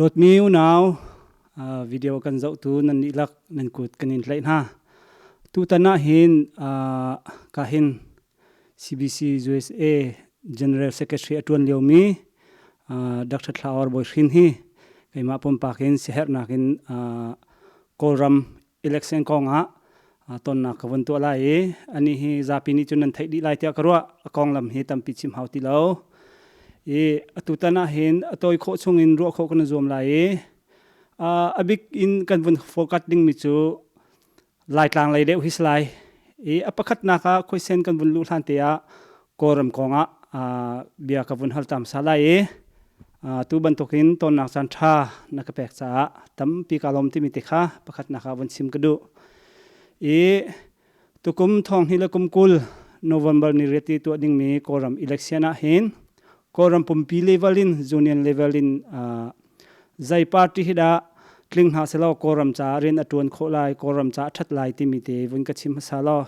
ดดมิวหนาววิดีโอกันเจ้าตูนันอิลักนันกุดกันอินไลน์ฮะตูตนาเห็นกาเห็น CBC USA General Secretary อตวนเลียวมีDr. Thlaawr Bawi Hrin hi kai ma pom pakin seher nakin Kawlram Election kongah ton na kawan tu lai ani hi zapini chunan thai di lai tia karwa Kawlram hi tampi chim hauti lo atutana hin atoi kho chungin ro kho kan zom lai abik in kan bun fokat ding mi chu lai tlang lai deu hislai apakhat na ka question kan bun lu hlan tia Kawlram kongah bia ka bun hal tam salai tu bantukin ton nak san tha nakapek cha tampi kalom ti mi te kha pakhat na ka bun sim kadu tukum thong hilakum kul November ni reti tu ding mi Kawlram election a hin Kawlram pumpi levelin junior levelin zai party hida tling ha selo Kawlram cha ren atun kholai Kawlram cha that lai ti mi te bun ka chim salo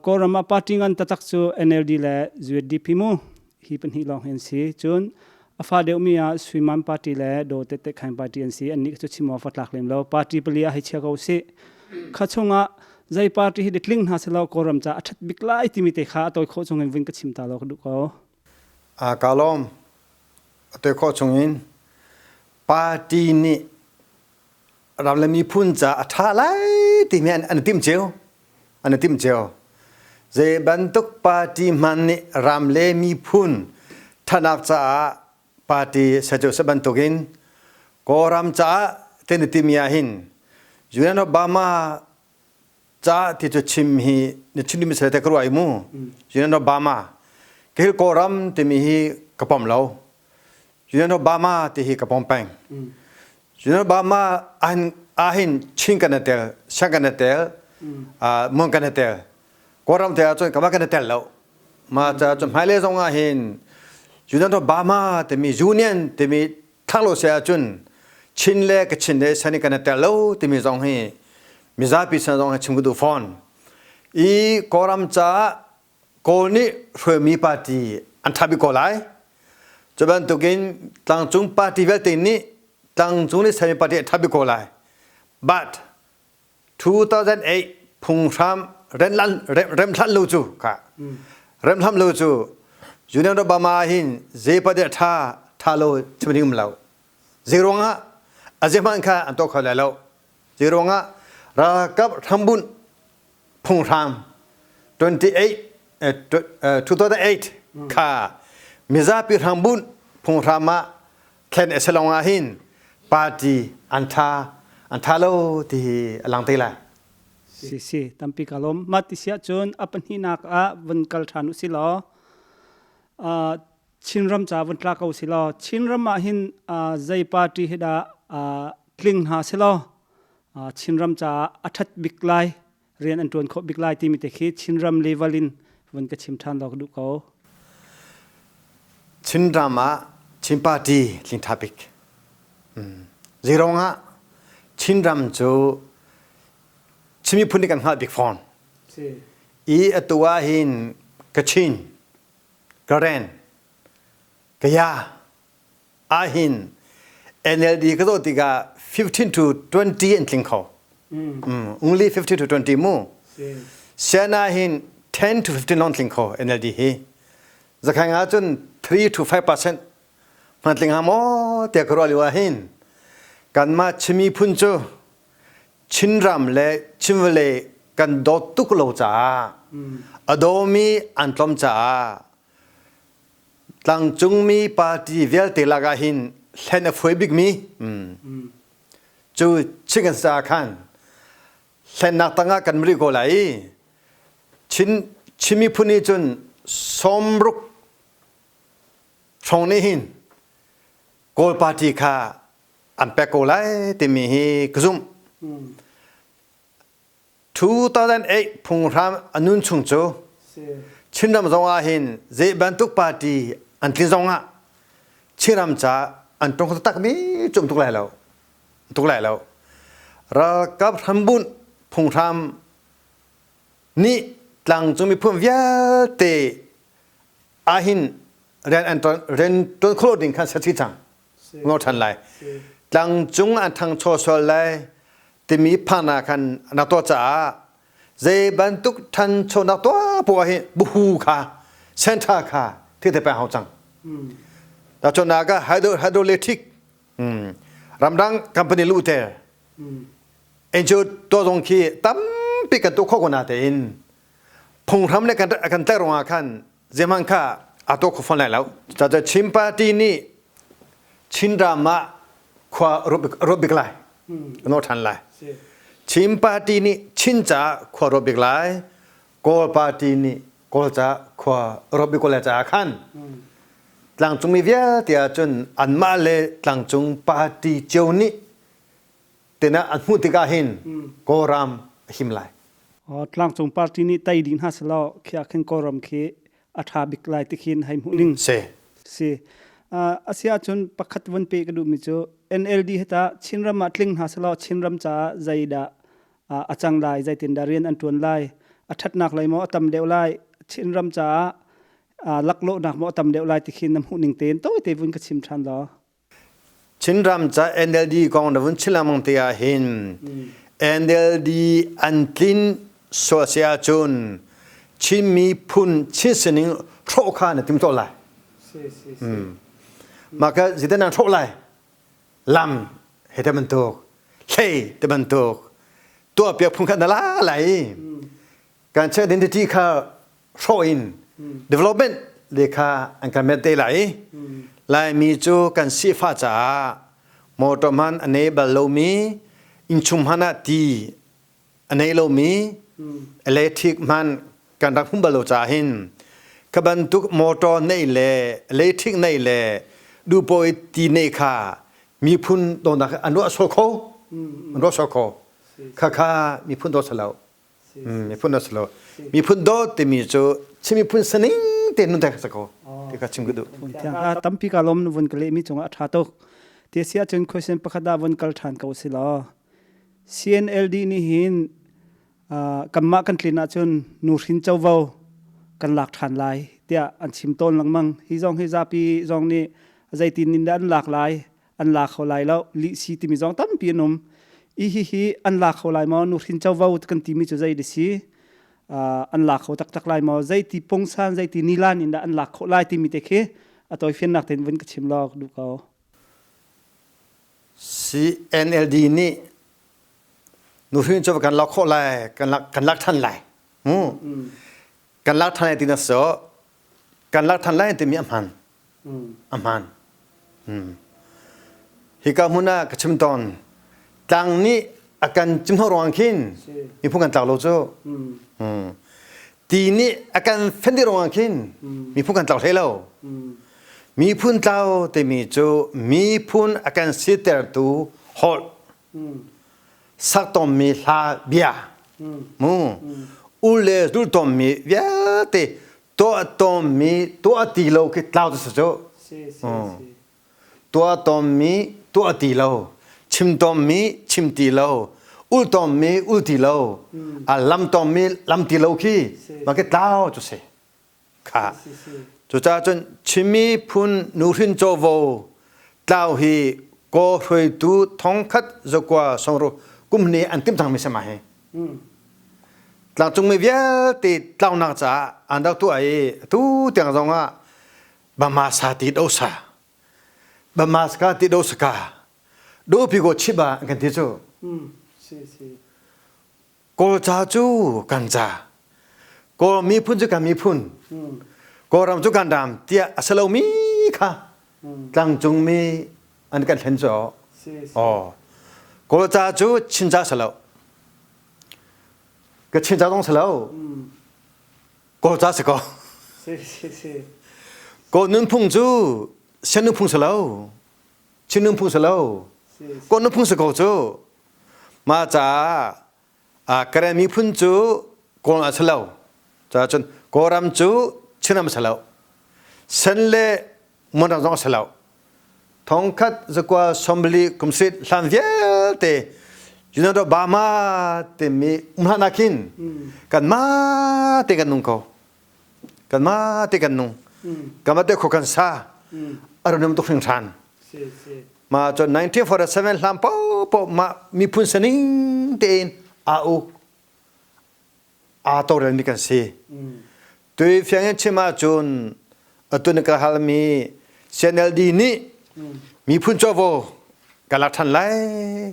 Kawlram a party ngan tatak chu NLD le ZDP mu hi pen hi long hen si chun afa deu mi a swiman party le do te te khain party an si ani chu chimo fatlak lem lo party plia hi chha go se khachunga zai party hi detling ha selo Kawlram cha athat biklai ti mi te kha toy kho chungin win ka chim ta lo du ko kalom toy kho chungin party ni ram le mi phun cha atha lai ti men an tim cheu ze bantuk party man ni ram le mi phun thanak cha party sajo sabantukin Kawlram cha ten timia hin Julian Obama cha ti chu chim hi ni chini mi sete kru ai mu Julian Obama ke Kawlram ti mi hi kapom lo Julian Obama ti hi kapom pang Julian Obama an ahin chingkanatel shanganatel mongkanatel Kawlram te chu kamakanatel lo ma cha chu haile song a hin Julian Obama te mi union te mi thalo se chun chin le ka chin le sani kana ta lo te mi zong hi mi za pi sa zong chim du phone Kawlram cha ko ni phwe mi party an thabi ko lai chaban to gin tang chung party vel te ni tang chung ni sami party thabi ko lai but 2008 phungram rem than lo chu ka rem tham lo chu Julian Obama hin zepade tha lo chimring lo zironga azeman kha anto khala lo zironga ra kap thambun phungram 2008 kha mizapi thambun phungrama khen eselonga hin party antha lo ti alang te la si tampi kalom matisia chun apan hi nak a van kal thanu si lo Chinram cha van tla ko silo Chinram a hin zai party hida kling ha silo Chinram cha athat biklai rian an tuan kho biklai ti mi te khi Chinram levelin van ka chim than lok du ko Chinram a chim party ling topic zironga Chinram chu chimi phuni kan ha big phone atwa hin kachin Karen kaya ahin NLD kato tiga 15 to 20 and lingko only 50 to 20 mo siana hin 10 to 15 non lingko NLD hi zakanga chun 3 to 5% matling hamo te kro liwa hin kanma chimi phuncho Chinram le chimle kan dot tuklo cha adomi antlom cha tang chung mi party vel te laga hin len a foi big mi chu chicken sa khan len nak tanga kan mri ko lai chimi phuni chun somruk thong ne hin kol party kha an pe ko lai te mi hi kzum 2008 phungram anun chung chu Chinram zong a hin ze bantuk party an tin zong a Chinram cha an tong tak mi chum tuk lai lo ra kap thambun phungram ni tlang chung mi phum vya te a hin ren ton clothing kan sati chang งอทันเลยจังจุงอันทางโชว์สเลยที่มีพานาคันนักตัวจ้าเจบันทุกทันโชว์นักตัวปัวเห็นบุหูค่ะเซนท่าค่ะที่จะไปหาจังแต่จนนาก็ไฮโดรเลติกรำดังคัมพานีลูเตอร์เอ็นจูตัวตรงขี้ตั้มปีกันตัวข้อกันนาเตอินพงทำในกันแต่รงอาคันเจมันค่ะอาตัวคนไหนแล้วจะชิมปาตีนี่ชินรามาขวารบิกไลนอทันไลชิมปาตีนี่ชินจ่าขวารบิกไลโกลปาตีนี่โกลจ่าขวารบิกไลจ่าคันหลังจงมีเวียเตียจนอันมาเลหลังจงปาตีเจ้านี่เตนะอันมุติกาหินโกรามหิมไลหลังจงปาตีนี่ไตดินฮัสลอเขียขึ้นโกรามเขอัฐาบิกไลติขินให้มุนิงเสอาเซียจนปักขัดวันเปกระดูมิโจ NLD เหตุชินรำมัดลิงฮัสลอชินรำจ่าใจดาอาจังไลใจตินดาเรียนอันตวนไลอัฐนักไลมอตำเดวไลชินรำจ่าลักโลนักมอตำเดวไลติขินน้ำหุนิงเตนโต้เตวุนกชิมทันลอชินรำจ่า NLD กองดาวุนชิลามังเตียหิน NLD อันตินโซเซียจนชิมีพุนชิสนิงโชคานะติมโตไลมาก็จิตนันโชคไลลำเหตุมันตกเล่แต่มันตกตัวเปียกพุ่งขันดาลาไหลการใช้ identity ค่าโชอิน development เลขาอันการเมตเตไหลไลมีจูกันสีฟ้าจ้ามอตมันอันนี้บาลโลมีอินชุมฮานาตีอันนี้โลมีอิเล็กทริกมันการรักพุ่งบาลโลจ่าหินขบันทุกมอตในเล่อิเล็กทริกในเล่ดูโปรตีเนคามีพุ่นโดนอันนู้นโซโคอันนู้นโซโคข้ามีพุ่นโดนสลาวมีพุ่นโดนสลาวมีพุ่นโดนแต่มีจูชิมีพุ่นสนิงเต็นนุ่นแต่สโคที่ข้าชิมกุดูตั้มปีกาลมวันกะเลมีจงอัฐาตกเทียเสียจนคุยเซนปะขดาวันกัลทานเขาสิลา CNLD นี่หินกัมมากันคลินาจนนูรินเจ้าเวากันหลักฐานลายเตียอันชิมต้นหลังมังฮิจงฮิจาปีจงนี่ใจตีนินดันหลากหลายอันหลากเขาหลายแล้วลิซีติมิจงตั้มปีนมอีฮีอันหลากเขาหลายมานูรินเจ้าเวากันตีมิจะใจดิซีอันหลากเขาตักหลายมาใจตีปงซานใจตีนิลานินดาอันหลากเขาหลายตีมิเตเคอัตอยเฟียนนักเต็นวันก็ชิมลอกดูเขา CNLD นี่นูรินเจ้ากันหลอกเขาหลายกันลักท่านหลายกันลักท่านตีนัสโซกันลักท่านหลายตีมีอัมพันฮิกามุนากชิมตอนตังนี้อาการจิมหัวรองขินมีพวกกันตากโลโจตีนี้อาการเฟนดิรองขินมีพวกกันตากเทโลมีพุ่นเต้าแต่มีโจมีพุ่นอาการสิเตอร์ตูฮอลสักตอมมีลาเบียอุเลดูตอมมีเวียเตตัวตอมมีตัวตีโลกิตลาวตุสโจตัวตอมมีตัวตีโลชิมตอมมีชิมตีโลอุลตอมมีอุลตีโลลำตอมมีลำตีโลขี้มันก็ตาวจุเสค่ะจุจ้าจนชิมีพุนนูรินโจโวตาวฮีโกรวยตูทองคัดจกว่าสองรูกุมนี้อันติมทางไม่ใช่ไหมหลังจงไม่เวียติดตาวนักจ้าอันดับตัวไอ้ตู้เตียงจงอ่ะบามาสาติดโอซาบามาสกาติดโอสกาดูพิโกชิบะกันที่จูโกจ้าจูกันจ้าโกมีพุ่นจูกันมีพุ่นโกรำจูกันดามเตียสโลมีค่ะหลังจงมีอันกันเห็นจ่อโกจ้าจูชินจ้าสโลก็ชินจ้าต้องสโลโกจ้าสกอโกนึงพุ่งจูฉันนึงพุ่งสโลฉันนึงพุ่งสโลโกนึงพุ่งสกอจูมาจากระมีพุ่งจูโกนสโลจ้าจนโกรำจูชินนำสโลฉันเล่มันต้องสโลทองคัดจะกว่าสมบูรณ์กุมสิทธิ์สันเวียเตยูนอดบามาเตมีอุณหนาคินกันมาเตกันนุ่งเขากันมาเตกันนุ่งกันมาเตขกันซาอารมณ์ตุกฟิงชัน มาจน1947ลำปอมามีพุ่นสนิงเดินอาโตเรนมีกันสิตัวเฟียงเชมาจนตัวนึกฮัลมีเซนเอลดีนี่มีพุ่นจอโวกาลักทันไล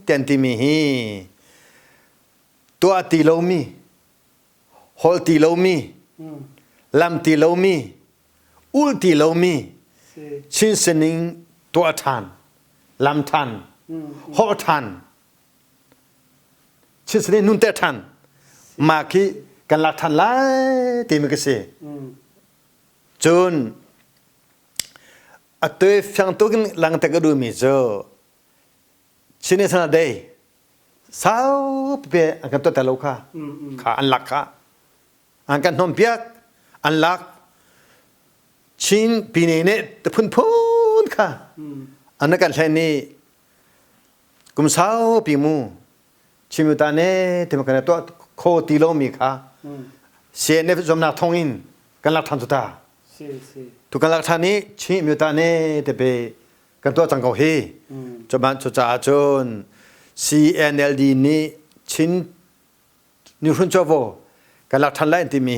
เต็นติมีฮีตัวตีโลมีฮอลตีโลมีลำตีโลมีอุลตีโลมีชินสนิงตัวทันลำทันฮอลทันชินสนิงนุ่นเตทันมาคีกันลักทันไลตีมีกันสิจนตัวฟังตัวกันหลังแต่ก็ดูมีเจอชินสนาเดย์สาวเปียอันกันตัวแต่ลูกค่ะอันลักค่ะอันกันนมเปียกอันลักชินปีนี้เนี่ยแต่พุ่นค่ะอันนั้นกันแค่นี้กุมสาวปีมูชิมุตาเนี่ยที่มันกันตัวโคตีโลมีค่ะเสียเนี่ยจมนาทงอินกันลักทันตุตาทุกกันลักทันนี้ชิมุตาเนี่ยที่ไปกันตัวจังเกาเฮจบันจุจ่าจน CNLD นี่ชินนิวรุนจอโวกันลักทันไลน์ที่มี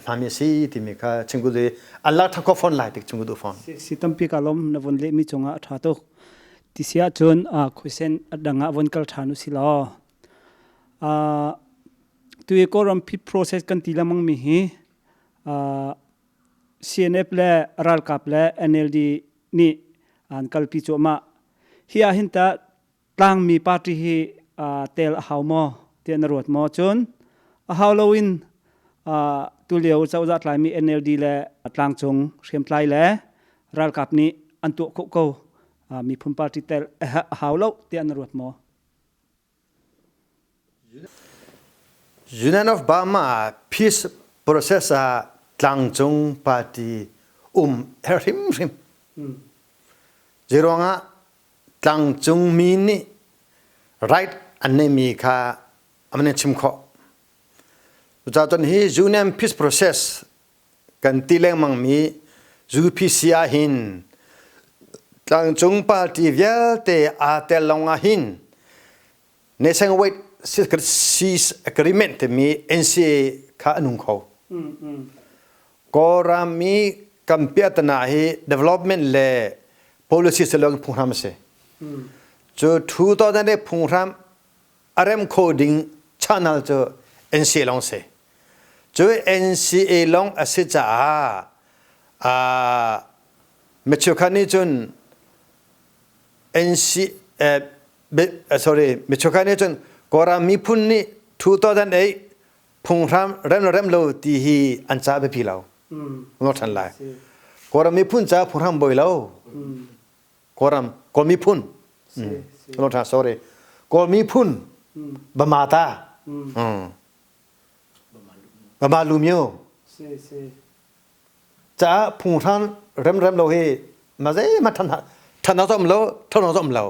มามีสีที่มีค่ะชิงกุดีอันลักทันก็ฟอนไลน์ที่ชิงกุดูฟอนสิตัมปีกาลมนวันเล่มีจงอาทาตุที่เสียจนคุยเซนดังวันกัลทานุสิลาตัวเอกรัมพิด process กันทีละมังมีCNF และรัลกับและ NLD นี่อันกัลพิจมาเฮียหินตาตั้งมีปาร์ตี้เตลฮาวมอเตียนรวดมอจนฮาวโลวินตัวเลียวเจ้าจัดลายมี NLD และตั้งจงเชียมไลและรัลกับนี้อันตัวโกมีพุ่มปาร์ตี้เตลฮาวโลเตียนรวดมอUnion of Burma peace process ตั้งจงปาร์ตี้ริมเจรวงตั้งจงมีนี่ right อันนี้มีค่ะอันนี้ชิมข้อจากตอนนี้ Union peace process กันตีเล่งมังมี UPCA หินตั้งจงปาร์ตี้เวลเตอาเตลงหิน Nationwide Cease Agreement มี NCA ค่ะอนุเขาก็รามีกัมเปียตนาให้ development และ policy สลองพุ่งทำเสียจะทุกตอนนี้พุ่งทำ RM coding channel จะ NCA ลองเสียจะ NCA ลองอาศัยจะเมื่อช่วงนี้จน NCA sorry เมื่อช่วงนี้จนก็รามีพุ่นนี่ทุกตอนนี้พุ่งทำเริ่มโลที่อันจะไปพิลาวงอทันไลก็รามีพุ่นจะพุ่งทำบ่อยแล้วก็มีพุ่นงอทัน sorry ก็มีพุ่นบะมาตาบะมาลูมิโอจะพุ่งทำเริ่มโลให้มาใจมาทันน้องโลทันน้องโล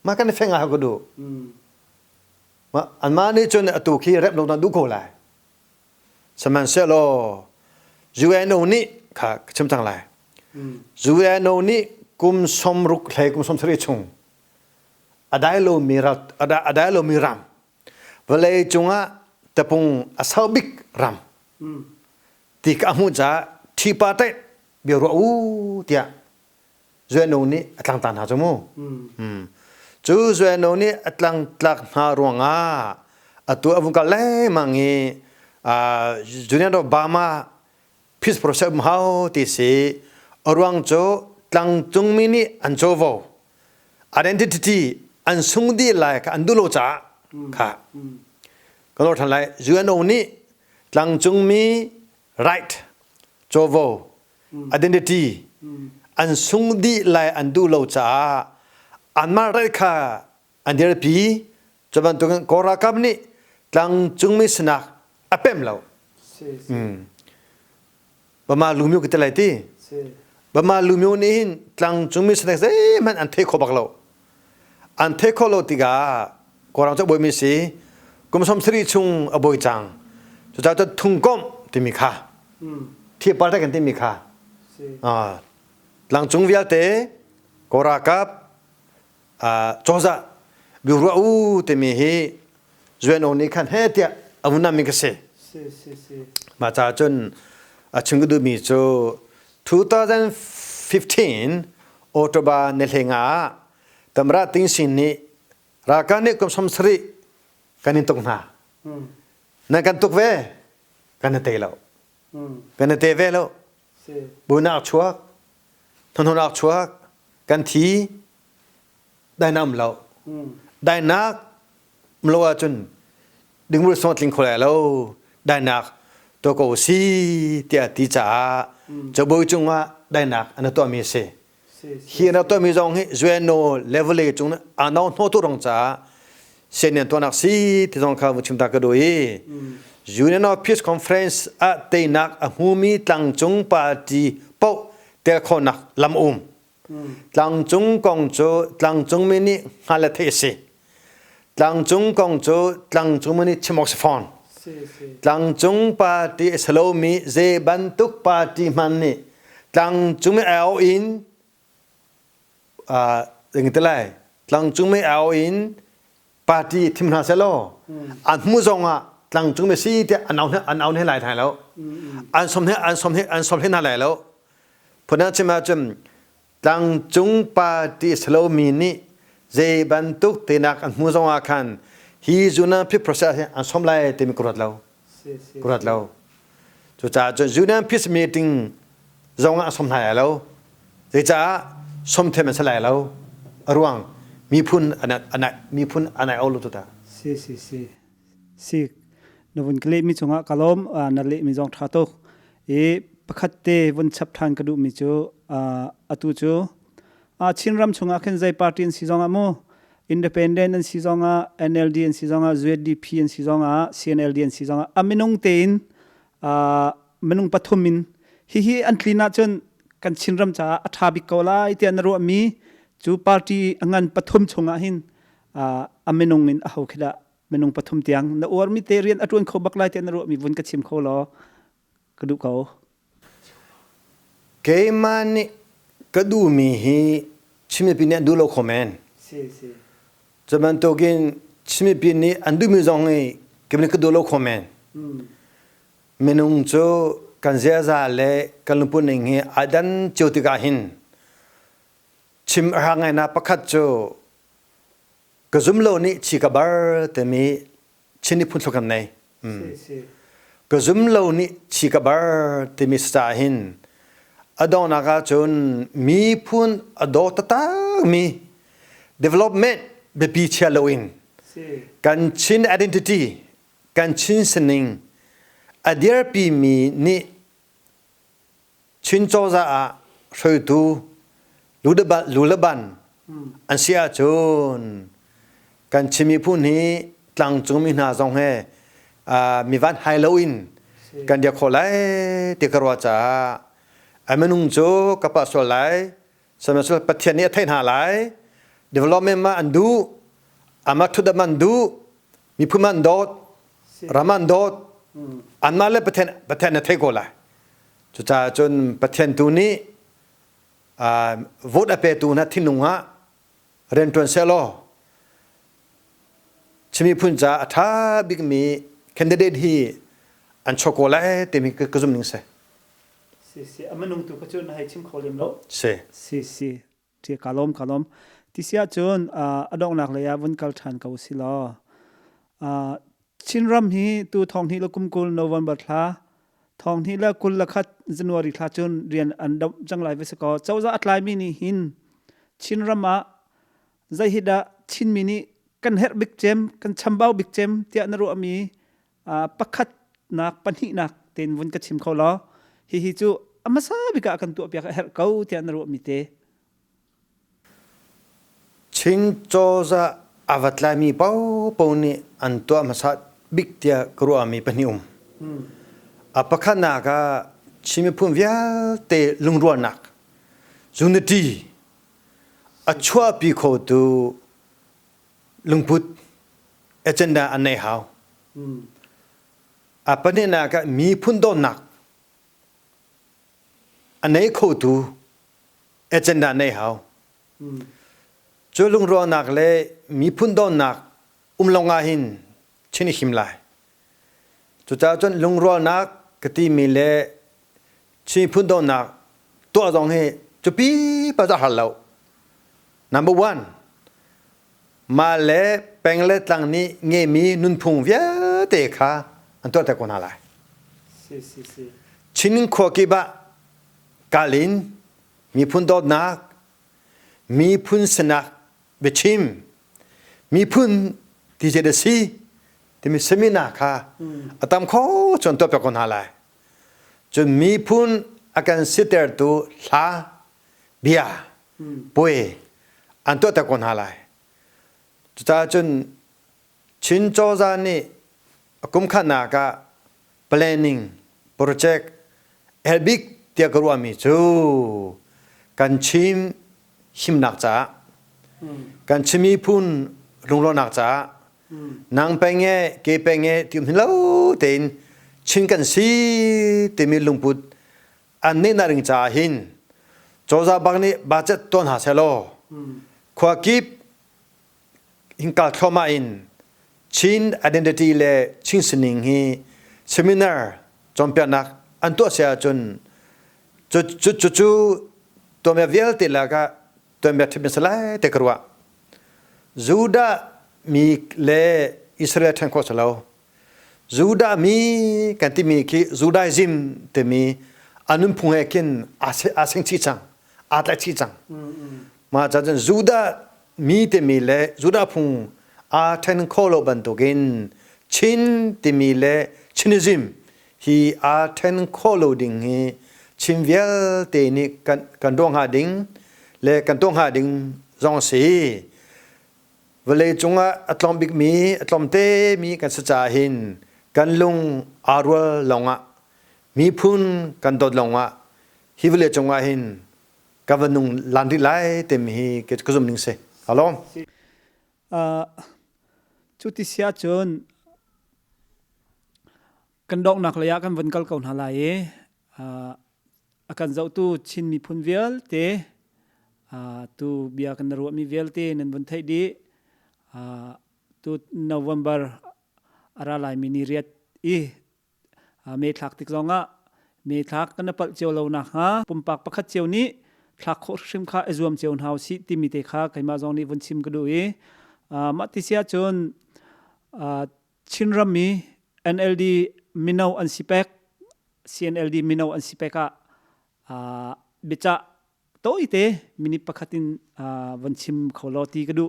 มากันเฟงอะไรก็ดูมาอันมานี่จนตุกีเริ่มลงนั้นดูโกเลยสมัยเสร็จแล้ว UNO นี่ค่ะชิมจังเลย UNO นี่กุมสมรุกเลยกุมสมสริชงได้โลมีรัตได้โลมีรำเวลาจงอ่ะแต่พงอาสาบิกรำที่ข้ามุจ้าที่ปาเต้เบียร์เตียUNO นี่ตั้งตาหาจมูกจูUNO นี่ตั้งหารวงตัวอวุกันเลยมังงี้Union of Burma peace process มหาที่สิอรวงโจตั้งจงมินิอันโจโว identity อันสุงดีไลค์อันดูโลจ้าค่ะก็เราทันไล UNO นี่ตั้งจงมี right โจโว identity อันสุงดีไลค์อันดูโลจ้าอันมาไรค่ะอันเดียร์ปีจะบันทึกกอรากับนี่ตั้งจงมีสนักอเปมเราบะมาลูมิโอกิตไลตีบะมาลูมิโอนี่ตั้งจงมีสนักมันอันเทคโคบักเราอันเทคโคเราติกากอราจะบ่อยมีสิกุมสมสรีชุงบ่อยจังจะทุ่งก้มที่มีค่าที่ปาร์ตกันที่มีค่า หลังจงเวียเตกรากับโจซาบิวรัวเตมีเฮจวนโอนิคันเฮเตียอาวุนามิกเซมาจากจนชิงกดูมีโจ2015ออตบาเนเลงาตำราติงสินนี้ราการนี้กุมสมสรีกันนิตุกนานักันตุกเวกันเตลกันเตเวลบุญอักชัวถนนอักชัวกันทีได้น้ำเราได้นักมลวจนดึงมือสมัดลิงคนแล้วได้นักตัวกูสีเตียตีจ่าจะบอกจงว่าได้นักอันนั้นตัวมีเสฮีนักตัวมีจงให้จวนโนเลเวลจงอันนั้นโน้ตรงจ่าเส้นตัวนักสีที่จงข้าวชิมตากระโดยUnion of Peace Conference อาเตนักหูมีตั้งจงปาร์ตี้เป้าเตะคนนักลำตั้งจงกองโจตั้งจงมินิฮาเลเทเซตั้งจงกองโจตั้งจงมินิชิมอกซ์ฟอนตั้งจงปาร์ตี้สโลมีเจบันทุกปาร์ตี้มันนี่ตั้งจงมิเอาอินอย่างที่ไรตั้งจงมิเอาอินปาร์ตี้ทิมนาเซโลอันมุจงอ่ะหลังจงไม่ซีเดียอันเอาให้หลายทายแล้วอันสมให้น่าหลายแล้วเพราะนั้นจะมาจำหลังจงปาติสโลมีนี่เจบันทุกเตนักอันมุจงอาคันฮีจุนันพิพระอันสมไลเตมิกรดแล้วจุดจ้าจนจุนันพิสมีติงจงอันสมไลแล้วเจจ้าสมเทมันสลายแล้วระวังมีพุ่นอันไหนเอาลุตุตาสินวันกลีมีจงกะลมนั่นเลยมีจงท่าโตประคัตเตวันชับทานกระดูมีจูตุจูชินรำจงเข็นใจปาร์ตี้สิจงโมอินดิเพนเดนต์สิจงNLDสิจงZDPสิจงCNLDสิจงมินงเตนมินงปฐมินฮีอันคลีน่าจนกันชินรำจ้าอัฐาบิกอลาอิเตียนรัวมีจูปาร์ตี้งันปฐมจงหินมินงอินเอาคิดมันงปฐมเตียงนอวมิเตเรียนอตุนเขาบักไลเตนรัวมีวนกระชิมเขาล้อกระดูเขาเกมันนี่กระดูมีฮีชิมปีนี้ดูโลคอมเมนจะมันตัวกินชิมปีนี้อันดูมีจงให้เก็บนี่กระดูโลคอมเมนมันงโจกันเสียใจเลยกันลุปุ่นเองฮีอาดันโจติกาหินชิมหางไงนะประคัตโจก็ซุ่มโลนี่ชิกาบาร์แต่มีชินิพุ่นสุกันไหนก็ซุ่มโลนี่ชิกาบาร์แต่มีสตาหินอดอนากาจนมีพุ่นอดอตตามี development เบบีเชลโลอินกันชิน identity กันชินสนิงอเดียร์ปีมีนี่ชินโจซาช่วยดูลูลบันอันเสียจนกันชิมีผู้นี้ตั้งจงมีนาจงให้มีวันไฮโลวีนกันเดียกคนไล่ติกรัวจ้าเมนุงโจกับปัสสาวะไล่สมัยสุดประเทศนี้ไทยหาไล่ development มาอันดูมาทุดมันดูมีผู้มันโดดรามันโดดอันมาเลยประเทศนี้ไทยก็ไล่จุดจ้าจนประเทศตัวนี้vote อเปตูนะที่นุ่งฮะเรียนตัวเซลล์ชิมีพุ่นจ้าถ้าบิ๊กมีแคนดิเดตที่อันช็อกโกแลตเต็มกระซุ่มนิ่งเสียมันนุ่งตัวก็จนให้ชิมเขาเลี้ยงแล้วเสียที่กาลมที่เสียจนอดองหนักเลยวันกัลทันเขาสิลอชินรำฮีตัวทองฮีละกุมกุลโนวันบัตลาทองฮีละกุลละคัดจันวารีคลาจนเรียนอันดับจังไรเวสกอเจ้าจะอัตไลมินีหินชินรำมาใจฮิดาชินมินีกันเฮร์บิกเจมกันชัมบ้าบิกเจมเตียนรัวมีปักขัดนักปัญหินักเต็นวันกระชิมเขาล้อฮิจูอามาซาบิกะกันตัวเปียกเฮร์เขาเตียนรัวมีเตชินโจซาอาวัตลามีเป้าปนี่อันตัวอามาซาบิกเตียกรัวมีปัญหิปักขัดนักชิมิพุ่มวิาเตลุงรัวนักจุนดีชัวปีโคตูลุงพุทธเอเจนดาอันไหนหาวประเด็นนักมีพุ่นโดนนักอันไหนเขาดู agenda nei hao chu lung ro nak le mi phun do nak longa hin chini him lai chu cha chon lung ro nak kati mi le chi phun do nak to dong he chu pi pa za halo number 1มาเลแปลงเล็ดหลังนี้เงี้ยมีนุนพุงเวียเตะขาอันตัวแต่คนอะไรชิ้นขวกิบะกาลินมีพุนโดดนักมีพุนสนักเบชิมมีพุนที่จะได้ซีที่มีเซมินาค่ะอัตามข้อจนตัวเป็นคนอะไรจนมีพุนอาการสิเตอร์ตัวลาเบียป่วยอันตัวแต่คนอะไรจะจนชินโจจานี่กุมขนากะ planning project เอลบิกเตียกรัวมีจูกันชิมหิมนักจ้ากันชิมีพุนลุงโลนักจ้านางเป็งเงเกเป็งเงที่มันเล่าเต็นชินกันซีเตมีลุงพุดอันนี้นาริงจ้าหินโจจาบักนี้บาดเจ็บต้นหาเซโลขวากิบหิงกาเข้ามาอินชิน identity เลชินสนิงฮี seminar จอมเปียนักอันตัวเสียจนตัวเมียเวลติลากะตัวเมียที่เป็นสลายเตกรัวจูดามีเลอิสราเอลทั้งข้อสลาวจูดามีกันที่มีคือจูดาซิมที่มีอันนั้นพุ่งให้กินอาเซงชีจังอาตชีจังมาจากนั้นจูดามีแต่มีเลจูดาพุงอาเทนโคโลบันตุกินชินแต่มีเลชินิซิมฮีอาเทนโคโลดิงฮีชิมเวลเตนิกันดวงหาดิงเลกันดวงหาดิงจงสีเวลาจงอัตลอมบิกมีอัตลอมเตมีกันสจาหินกันลุงอารวลลงะมีพุนกันดดลงะฮิเวลจงหินกับนุงลันดิไลเตมีเกิดกุศลนิงเสฮัลโหลชุดที่เสียจนกันดอกนักระยะกันวันกัลเก่าหาลายอาการเจ้าตู้ชินมีพุนเวลเตตู้เบียกันรัวมีเวลเตนันวันไทยดีตู้นวมเบอร์อะไรลายมินิเรียดเมทักติกซองเมทักกันนับเจียวเราหนักปุ่มปากประคัดเจียวนี้ทักโคชิมข้าเอซวมเจียวหาวสิติมิเตข้าใครมาจองนี้วันชิมก็ดูมัติเสียจนชินรัมมี NLD มินาวอันสิเปก CNLD มินาวอันสิเปกเบจ่าโตอีเตมินิปะขัดินวันชิมเขาลอตีก็ดู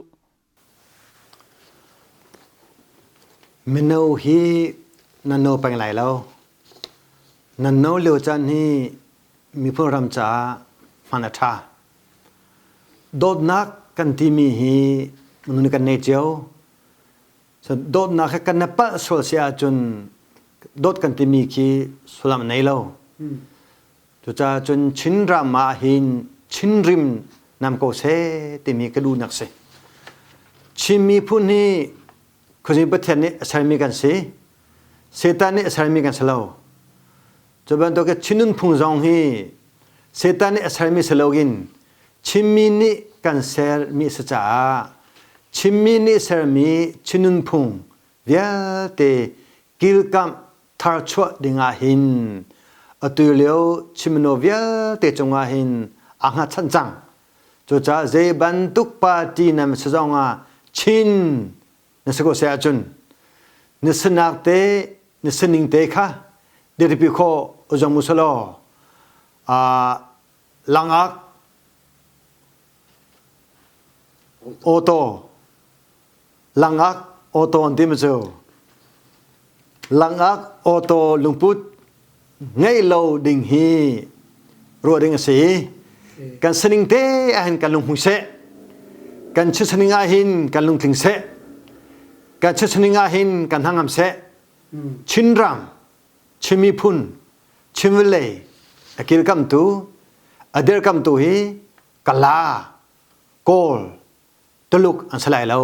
มินาวฮีนันโนเป็นไรแล้วนันโนเลียวจันฮีมีผู้รำจ่ามันอัฐาโดดนักกันที่มีฮีมนุษย์กันเนเจียวโดดนักกันนับปะส่วนเสียจนโดดกันที่มีคีสุลามในเราจุดจนชินรามาหินชินริมนำโกเซที่มีกระดูนักเสชิมีผู้นี้คนที่ประเทศนี้อาศัยมีกันเสเซตานี้อาศัยมีกันเสลาจุดบรรทุกชินุนพุงจงฮีเซตานี้อาศัยมีเสลากินชิมีนี้กันเซลมีสจ่าชิมมินิเซอร์มีชินุนพุงเวียเตกิลกัมทาร์ชวดิงาหินอตุเลียวชิมโนเวียเตจงาหินอ่างชันจังจุจ้าเจบันตุกปาตีนำสจงอาชินนสกุเสียจุนนสนักเตนสนิงเตค่ะเดริปิโคอุจมุสโลลังอักโอโตลังอักโอโตอันที่มันเจอลังอักโอโตลุงพุทธไงเราดิ่งฮีรัวดิ่งสีกันสนิงเตอาหินกันลุงหุงเสกันชื่อสนิงอาหินกันลุงถึงเสกันชื่อสนิงอาหินกันหางามเสชินรามชิมีพุนชิมเวลอกิลกัมตูอเดลกัมตูฮีกลาโกลตลุกอันสลายเรา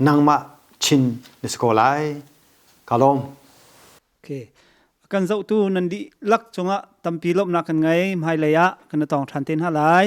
นางมาชินนิสโกไลกาลอมโอเคกันเจ้าตู้นันดีลักจงะต ตัมปีลบนักกันไงไม่เลยะกันตองทันเต้นหาหลาย